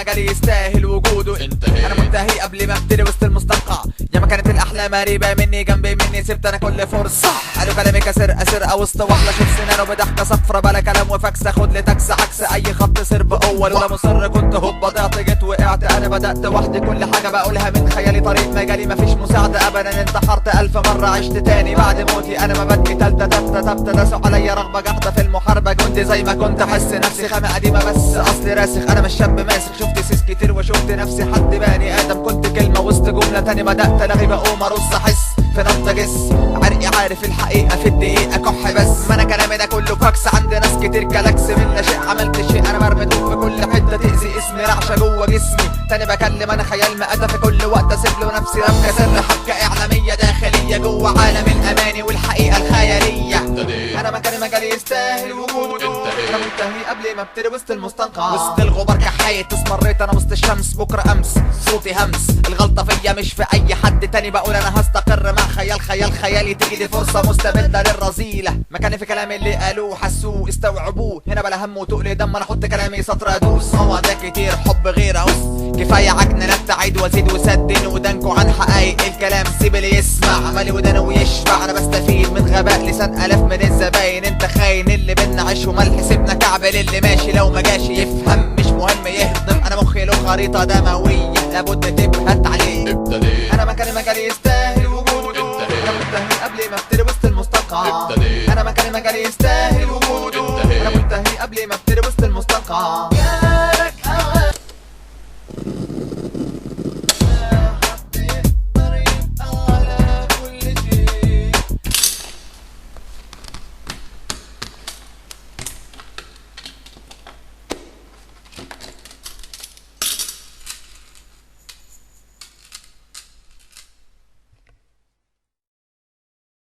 مجالي يستاهل وجوده. انا منتهي قبل ما ابتدي وسط المستنقع، يا ما كانت الاحلام قريبه مني جنبي مني سبت انا كل فرصه. قالوا كلامي كسرقه سرقه وسط وحله، شوف سنانه بضحكه صفرة بلا كلام وفاكس، اخد لي تاكس عكس اي خط سير باول. ولا مصر كنت هوب ضعت جيت وقعت، انا بدات وحدي كل حاجه بقولها من خيالي، طريق مجالي مفيش مساعده ابدا، انتحرت 1000 مره عشت تاني بعد موتي. انا مبادئي تالته تابته داسوا عليا رغبه جحده في المحاربه، جندي زي ما كنت احس نفسي خامه قديمه بس اصلي راسخ. انا مش شاب ماسك، شفت سيس كتير وشفت نفسي حد بني ادم، كنت كلمه وسط جمله تاني بدات الغي بقوم ارص احس في نبض جس عرقي عارف الحقيقه في الدقيقه كح بس. ما انا كلامي ده كله فاكس عند ناس كتير كلاكس، من لا شيء عملت شيء انا مرمي في كل حته تاذي اسمي رعشه جوه جسمي. تاني بكلم انا خيال مآتة في كل وقت اسيب له نفسي ربكه سر حبكه اعلاميه داخليه جوه عالم الاماني والحقيقه الخياليه. انا مكاني مجالي يستاهل وجوده، انا منتهي قبل ما ابتدي وسط المستنقع، وسط الغبار كحيت استمريت انا وسط الشمس. بكره امس صوتي همس، الغلطه فيا مش في اي حد تاني، بقول انا هستقر مع خيال خيالي تيجي لي فرصه مستبده للرذيله. مكاني في كلامي اللي قالوه حسوه استوعبوه، هنا بلا هم وتقل دم انا احط كلامي سطر ادوس. هو ده كتير حب غير اوس، كفايه عجن نبتعد وازيد وسدن ودانكو عن حقايق الكلام، سيب اللي يسمع مالي ودانه ويشبع. انا بستفيد من غباء لسان الاف من الزباين، انت خاين اللي بينا عيش وملح سيبنا كعبل اللي ماشي لو ما جاش يفهم مش مهم يهضم. انا مخي له خريطه دمويه لابد تبهت عليه. انا مكاني مجالي يستاهل وجوده، انا منتهي قبل ما ابتدي وسط المستنقع. انا مكاني مجالي يستاهل وجوده، انا منتهي قبل ما ابتدي وسط المستنقع.